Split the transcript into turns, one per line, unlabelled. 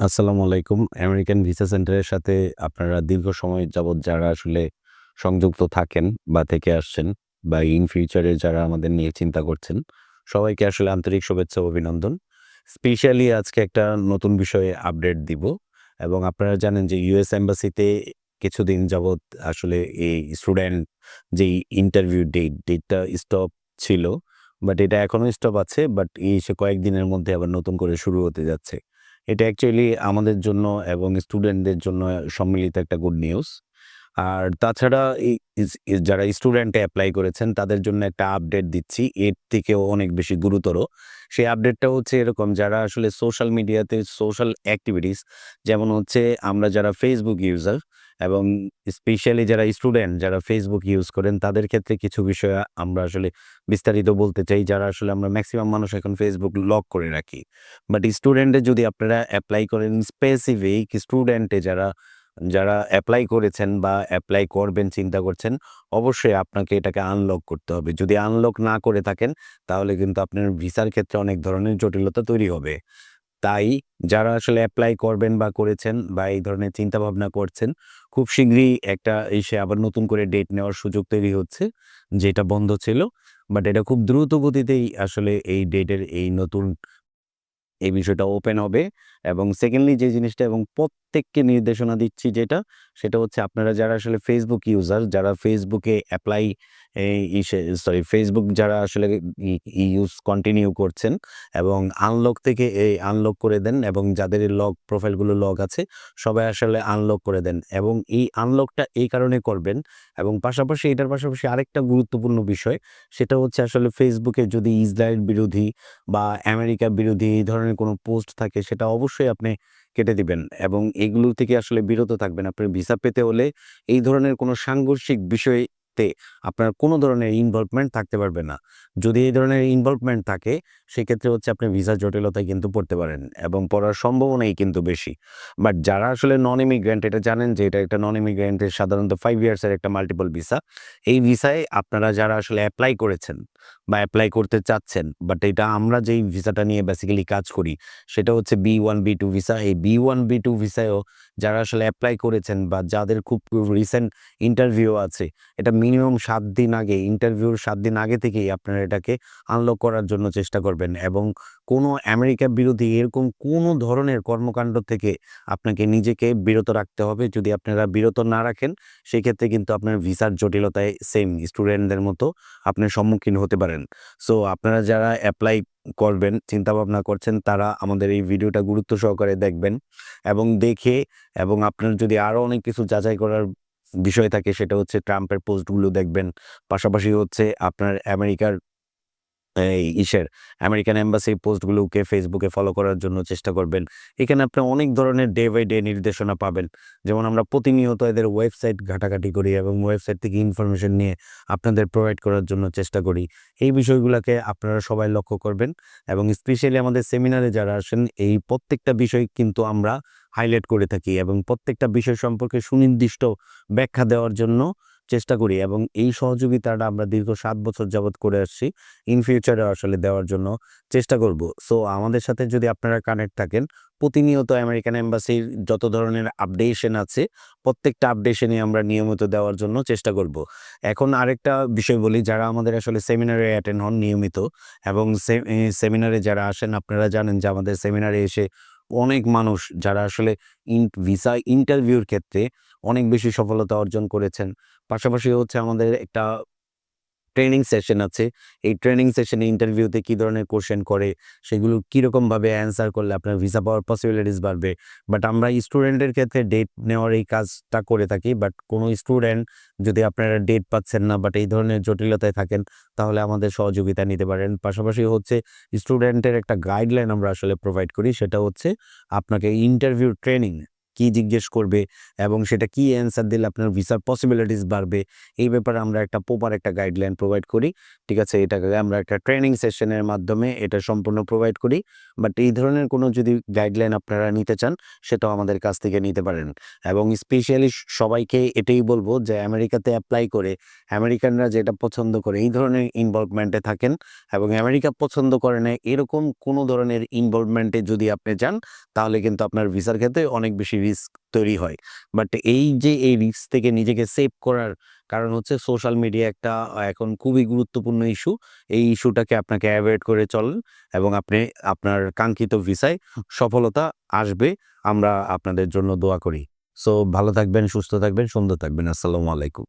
আসসালামু আলাইকুম। American visa সেন্টারের সাথে আপনারা দীর্ঘ সময় যাবৎ যারা আসলে সংযুক্ত থাকেন বা থেকে আসছেন বা ইন ফিউচারে যারা আমাদের নিয়ে চিন্তা করছেন, সবাইকে আসলে আন্তরিক শুভেচ্ছা ও অভিনন্দন। স্পেশালি আজকে একটা নতুন বিষয়ে আপডেট দিব এবং আপনারা জানেন যে ইউএস এম্বাসিতে কিছুদিন যাবৎ আসলে এই স্টুডেন্ট যেই ইন্টারভিউ ডেটটা স্টপ ছিল। বাট এটা এখনো স্টপ আছে। বাট এই সে কয়েকদিনের মধ্যে আবার নতুন করে শুরু হতে যাচ্ছে। এটা অ্যাকচুয়ালি আমাদের জন্য এবং স্টুডেন্টদের জন্য সম্মিলিত একটা গুড নিউজ। আর তাছাড়া এই যারা স্টুডেন্টে এপ্লাই করেছেন তাদের জন্য একটা আপডেট দিচ্ছি। এর থেকেও অনেক বেশি গুরুতর। সেই আপডেটটা হচ্ছে এরকম, যারা আসলে সোশ্যাল মিডিয়াতে সোশ্যাল অ্যাক্টিভিটিস যেমন হচ্ছে আমরা যারা Facebook ইউজার এবং স্পেশালি যারা স্টুডেন্ট যারা Facebook ইউজ করেন তাদের ক্ষেত্রে কিছু বিষয় আমরা আসলে বিস্তারিত বলতে চাই। যারা আসলে আমরা মেক্সিমাম মানুষ এখন Facebook লক করে রাখি। বাট স্টুডেন্টে যদি আপনারা এপ্লাই করেন, স্পেসিফিক স্টুডেন্টে যারা যারা এপ্লাই করেছেন বা এপ্লাই করবেন চিন্তা করছেন, অবশ্যই আপনাকে এটাকে আনলক করতে হবে। যদি আনলক না করে থাকেন, তাহলে কিন্তু আপনার ভিসার ক্ষেত্রে অনেক ধরনের জটিলতা তৈরি হবে। তাই যারা আসলে এপ্লাই করবেন বা করেছেন বা এই ধরনের চিন্তাভাবনা করছেন, খুব শীঘ্রই একটা এসে আবার নতুন করে ডেট নেওয়ার সুযোগ তৈরি হচ্ছে, যেটা বন্ধ ছিল। বাট এটা খুব দ্রুত গতিতেই আসলে এই ডেটের এই নতুন এই বিষয়টা ওপেন হবে এবং সেকেন্ডলি যে জিনিসটা এবং প্রত্যেককে নির্দেশনা দিচ্ছি যেটা, সেটা হচ্ছে আপনারা যারা আসলে Facebook ইউজার, যারা Facebook এ এপ্লাই এই ইসে সরি Facebook যারা আসলে ইউজ কন্টিনিউ করছেন এবং আনলক থেকে আনলক করে দেন এবং যাদের লক প্রোফাইলগুলো লক আছে সবাই আসলে আনলক করে দেন এবং এই আনলকটা এই কারণে করবেন এবং পাশাপাশি এটার পাশাপাশি আরেকটা গুরুত্বপূর্ণ বিষয়, সেটা হচ্ছে আসলে Facebook এ যদি ইসরায়েল বিরোধী বা আমেরিকা বিরোধী এই ধরনের কোনো পোস্ট থাকে সেটা অবশ্যই আপনি কেটে দিবেন এবং এগুলো থেকে আসলে বিরত থাকবেন। আপনার ভিসা পেতে হলে এই ধরনের কোনো সাংঘর্ষিক বিষয়তে আপনার কোনো ধরনের ইনভলভমেন্ট থাকতে পারবে না। যদি এই ধরনের ইনভলভমেন্ট থাকে সেক্ষেত্রে হচ্ছে আপনি ভিসা জটিলতায় কিন্তু পড়তে পারেন এবং পড়ার সম্ভাবনাই কিন্তু বেশি। বাট যারা আসলে নন ইমিগ্রেন্ট, এটা জানেন যে এটা একটা নন ইমিগ্রেন্টের সাধারণত 5 ইয়ার্স এর একটা মাল্টিপল ভিসা। এই ভিসায় আপনারা যারা আসলে এপ্লাই করেছেন বা এপ্লাই করতে চাচ্ছেন, বাট এটা আমরা যেই ভিসাটা নিয়ে বেসিক্যালি কাজ করি সেটা হচ্ছে B1 B2 ভিসা। এই B1 B2 ভিসায়ও যারা আসলে এপ্লাই করেছেন বা যাদের খুব রিসেন্ট ইন্টারভিউ আছে, এটা মিনিমাম ৭ দিন আগে, ইন্টারভিউর ৭ দিন আগে থেকেই আপনারা এটাকে আনলক করার জন্য চেষ্টা করবেন এবং কোনো আমেরিকা বিরোধী এরকম কোনো ধরনের কর্মকাণ্ড থেকে আপনাকে নিজেকে বিরত রাখতে হবে। যদি আপনারা বিরত না রাখেন, সেক্ষেত্রে কিন্তু আপনার ভিসার জটিলতায় সেম স্টুডেন্টদের মতো আপনি সম্মুখীন হতে পারেন। সো আপনারা যারা এপ্লাই করবেন চিন্তাভাবনা করছেন তারা আমাদের এই ভিডিওটা গুরুত্ব সহকারে দেখবেন এবং দেখে এবং আপনার যদি আরো অনেক কিছু যাচাই করার বিষয় থাকে সেটা হচ্ছে ট্রাম্পের পোস্টগুলো দেখবেন। পাশাপাশি হচ্ছে আপনার আমেরিকার আমেরিকান এম্বাসির পোস্টগুলোকে Facebook এ ফলো করার জন্য চেষ্টা করবেন। এখানে আপনি অনেক ধরনের ডে বাই ডে নির্দেশনা পাবেন। যেমন আমরা প্রতিনিয়ত এদের ওয়েবসাইট ঘাটাঘাটি করি এবং ওয়েবসাইট থেকে ইনফরমেশন নিয়ে আপনাদের প্রোভাইড করার জন্য চেষ্টা করি। এই বিষয়গুলাকে আপনারা সবাই লক্ষ্য করবেন এবং স্পেশালি আমাদের সেমিনারে যারা আসেন এই প্রত্যেকটা বিষয় কিন্তু আমরা হাইলাইট করে থাকি এবং প্রত্যেকটা বিষয় সম্পর্কে সুনির্দিষ্ট ব্যাখ্যা দেওয়ার জন্য চেষ্টা করি এবং এই সহযোগিতাটা আমরা দীর্ঘ ৭ বছর যাবৎ করে আসছি। ইন ফিউচারে আসলে দেওয়ার জন্য চেষ্টা করব। সো আমাদের সাথে যদি আপনারা কানেক্ট থাকেন, প্রতিনিয়ত আমেরিকান এম্বাসির যত ধরনের আপডেশন আছে, প্রত্যেকটা আপডেশনই আমরা নিয়মিত দেওয়ার জন্য চেষ্টা করব। এখন আরেকটা বিষয় বলি, যারা আমাদের আসলে সেমিনারে অ্যাটেন্ড হন নিয়মিত এবং সেমিনারে যারা আসেন আপনারা জানেন যে আমাদের সেমিনারে এসে অনেক মানুষ যারা আসলে ভিসা ইন্টারভিউর ক্ষেত্রে অনেক বেশি সফলতা অর্জন করেছেন। পাশাপাশি হচ্ছে আমাদের একটা ট্রেনিং সেশন আছে। এই ট্রেনিং সেশনে ইন্টারভিউতে কি ধরনের কোয়েশ্চেন করে, সেগুলো কিরকমভাবে অ্যান্সার করলে আপনার ভিসা পাওয়ার পসিবিলিটিস বাড়বে। বাট আমরা স্টুডেন্টের ক্ষেত্রে ডেট নেওয়ার এই কাজটা করে থাকি। বাট কোনো স্টুডেন্ট যদি আপনারা ডেট পাচ্ছেন না বাট এই ধরনের জটিলতায় থাকেন, তাহলে আমাদের সহযোগিতা নিতে পারেন। পাশাপাশি হচ্ছে স্টুডেন্টের একটা গাইডলাইন আমরা আসলে প্রোভাইড করি। সেটা হচ্ছে আপনাকে ইন্টারভিউ ট্রেনিং। কি জিজ্ঞেস করবে এবং সেটা কি অ্যান্সার দিলে আপনার ভিসার পসিবিলিটিস বাড়বে, এই ব্যাপারে আমরা একটা প্রপার একটা গাইডলাইন প্রোভাইড করি। ঠিক আছে? এটাকে আমরা একটা ট্রেনিং সেশনের মাধ্যমে এটা সম্পূর্ণ প্রোভাইড করি। বাট এই ধরনের কোনো যদি গাইডলাইন আপনারা নিতে চান, সেটাও আমাদের কাছ থেকে নিতে পারেন। এবং স্পেশালি সবাইকে এটাই বলব যে আমেরিকাতে এপ্লাই করে আমেরিকানরা যেটা পছন্দ করে এই ধরনের ইনভলভমেন্টে থাকেন, এবং আমেরিকা পছন্দ করে না এরকম কোনো ধরনের ইনভলভমেন্টে যদি আপনি যান, তাহলে কিন্তু আপনার ভিসার ক্ষেত্রে অনেক বেশি রিস্ক তৈরি হয়। বাট এই যে এই রিস্ক থেকে নিজেকে সেভ করার কারণ হচ্ছে সোশ্যাল মিডিয়া একটা এখন খুবই গুরুত্বপূর্ণ ইস্যু। এই ইস্যুটাকে আপনাকে অ্যাভয়েড করে চলেন এবং আপনি আপনার কাঙ্ক্ষিত ভিসায় সফলতা আসবে। আমরা আপনাদের জন্য দোয়া করি। সো ভালো থাকবেন, সুস্থ থাকবেন, সুন্দর থাকবেন। আসসালামু আলাইকুম।